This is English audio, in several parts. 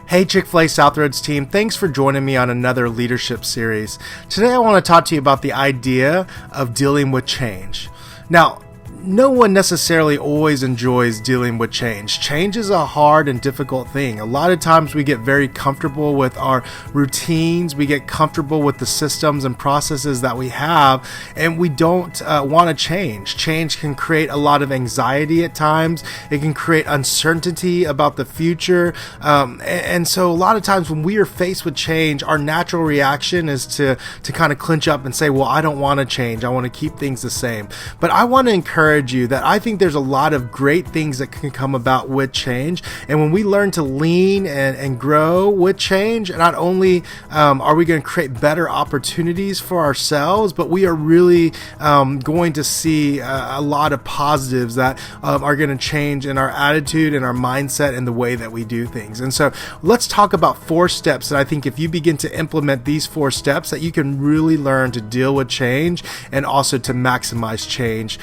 Hey Chick-fil-A South Roads team, thanks for joining me on another leadership series. Today I want to talk to you about the idea of dealing with change. Now, no one necessarily always enjoys dealing with change. Change is a hard and difficult thing. A lot of times we get very comfortable with our routines, we get comfortable with the systems and processes that we have, and we don't want to change. Change can create a lot of anxiety at times. It can create uncertainty about the future. And so a lot of times when we are faced with change, our natural reaction is to kind of clinch up and say, well, I don't want to change. I want to keep things the same. But I want to encourage you that I think there's a lot of great things that can come about with change. And when we learn to lean and grow with change, not only are we going to create better opportunities for ourselves, but we are really going to see a lot of positives that are going to change in our attitude and our mindset and the way that we do things. And so let's talk about 4 steps that I think if you begin to implement these 4 steps that you can really learn to deal with change and also to maximize change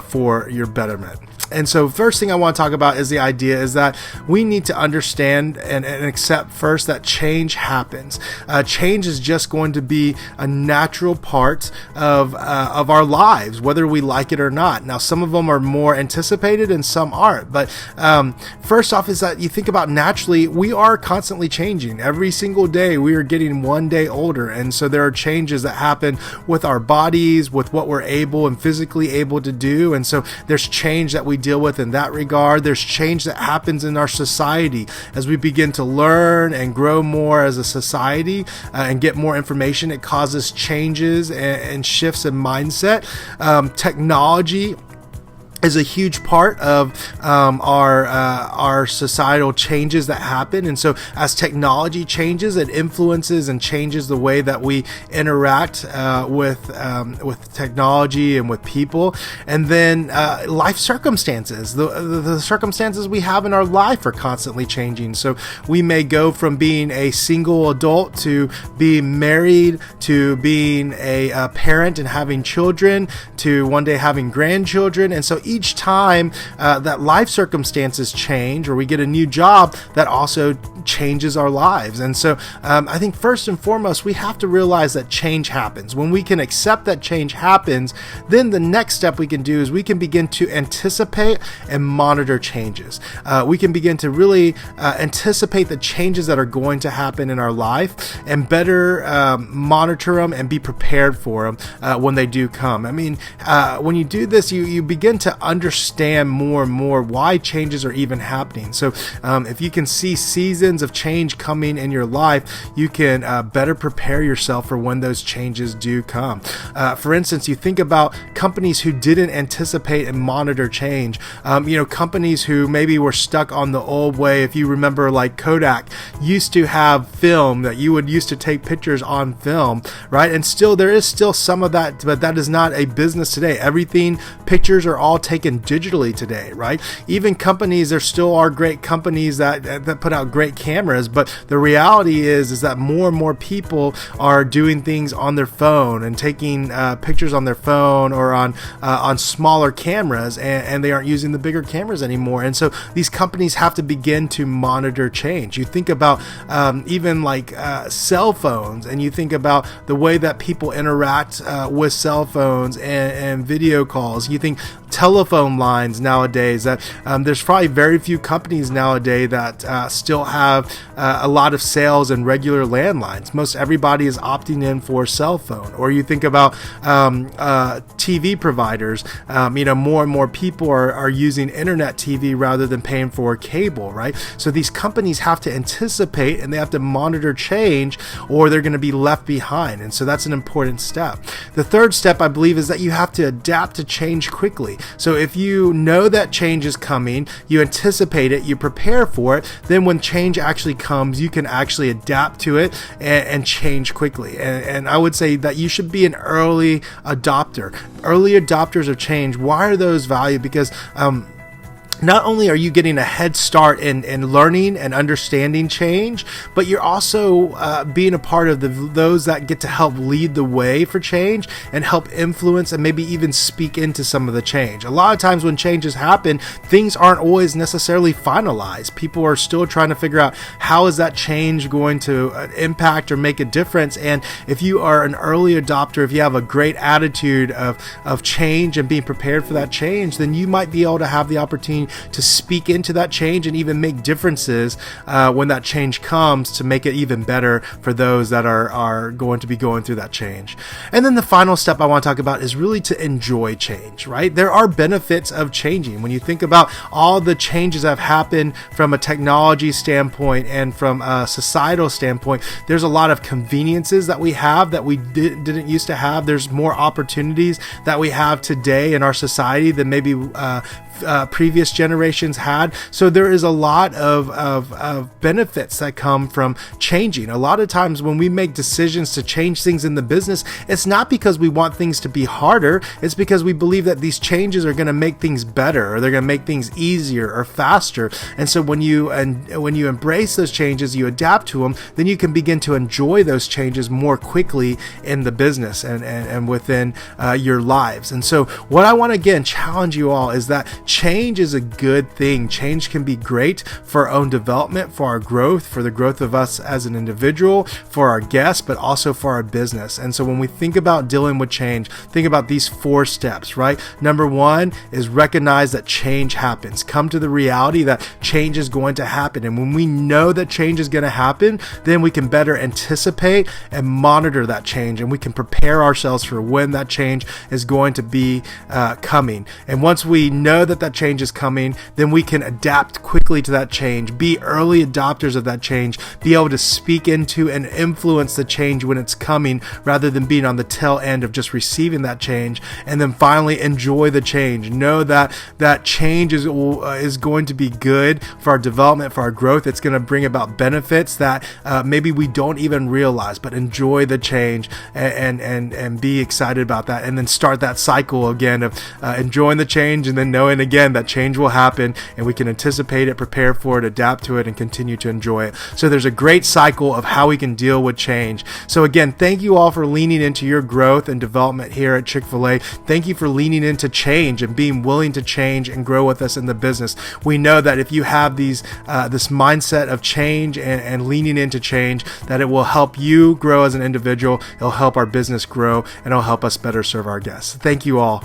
for your betterment. And so first thing I want to talk about is the idea is that we need to understand and accept first that change happens. Change is just going to be a natural part of our lives, whether we like it or not. Now, some of them are more anticipated and some aren't. But first off is that you think about naturally, we are constantly changing. Every single day, we are getting one day older. And so there are changes that happen with our bodies, with what we're able and physically able to do. And so there's change that we deal with in that regard. There's change that happens in our society as we begin to learn and grow more as a society and get more information. It causes changes and shifts in mindset. Technology is a huge part of our societal changes that happen. And so as technology changes, it influences and changes the way that we interact with technology and with people. And then life circumstances, the circumstances we have in our life are constantly changing. So we may go from being a single adult to being married, to being a parent and having children, to one day having grandchildren. And so each time that life circumstances change or we get a new job, that also changes our lives. And so I think first and foremost, we have to realize that change happens. When we can accept that change happens, then the next step we can do is we can begin to anticipate and monitor changes. We can begin to really anticipate the changes that are going to happen in our life and better monitor them and be prepared for them when they do come. I mean, when you do this, you begin to understand more and more why changes are even happening. So if you can see seasons of change coming in your life, you can better prepare yourself for when those changes do come. For instance, you think about companies who didn't anticipate and monitor change. Companies who maybe were stuck on the old way. If you remember, like Kodak used to have film that you would used to take pictures on film, right? And still there is still some of that, but that is not a business today. Pictures are all taken digitally today, right? Even companies, there still are great companies that put out great cameras, but the reality is that more and more people are doing things on their phone and taking pictures on their phone or on smaller cameras, and they aren't using the bigger cameras anymore. And so these companies have to begin to monitor change. You think about even like cell phones, and you think about the way that people interact with cell phones and video calls. You think telephone lines nowadays, that there's probably very few companies nowadays that still have a lot of sales in regular landlines. Most everybody is opting in for a cell phone. Or you think about TV providers. More and more people are using internet TV rather than paying for cable, right? So these companies have to anticipate and they have to monitor change, or they're going to be left behind. And so that's an important step. The third step, I believe, is that you have to adapt to change quickly. So if you know that change is coming, you anticipate it, you prepare for it, then when change actually comes, you can actually adapt to it and change quickly. And I would say that you should be an early adopter. Early adopters of change, why are those valued? Because not only are you getting a head start in learning and understanding change, but you're also being a part of those that get to help lead the way for change and help influence and maybe even speak into some of the change. A lot of times when changes happen, things aren't always necessarily finalized. People are still trying to figure out how is that change going to impact or make a difference. And if you are an early adopter, if you have a great attitude of change and being prepared for that change, then you might be able to have the opportunity to speak into that change and even make differences when that change comes, to make it even better for those that are going to be going through that change. And then the final step I want to talk about is really to enjoy change, right? There are benefits of changing. When you think about all the changes that have happened from a technology standpoint and from a societal standpoint, there's a lot of conveniences that we have that we didn't used to have. There's more opportunities that we have today in our society than maybe previous generations had. So there is a lot of benefits that come from changing. A lot of times when we make decisions to change things in the business, it's not because we want things to be harder. It's because we believe that these changes are going to make things better, or they're going to make things easier or faster. And so when you embrace those changes, you adapt to them, then you can begin to enjoy those changes more quickly in the business and within your lives. And so what I want to again challenge you all is that change is a good thing. Change can be great for our own development, for our growth, for the growth of us as an individual, for our guests, but also for our business. And so when we think about dealing with change, think about these 4 steps, right? Number 1 is recognize that change happens. Come to the reality that change is going to happen. And when we know that change is going to happen, then we can better anticipate and monitor that change, and we can prepare ourselves for when that change is going to be coming. And once we know that change is coming, then we can adapt quickly to that change, be early adopters of that change, be able to speak into and influence the change when it's coming, rather than being on the tail end of just receiving that change. And then finally, enjoy the change. Know that that change is going to be good for our development, for our growth. It's going to bring about benefits that maybe we don't even realize, but enjoy the change and be excited about that. And then start that cycle again of enjoying the change and then knowing again that change will happen, and we can anticipate it, prepare for it, adapt to it, and continue to enjoy it. So there's a great cycle of how we can deal with change. So again, thank you all for leaning into your growth and development here at Chick-fil-A. Thank you for leaning into change and being willing to change and grow with us in the business. We know that if you have this mindset of change and leaning into change, that it will help you grow as an individual, it'll help our business grow, and it'll help us better serve our guests. Thank you all.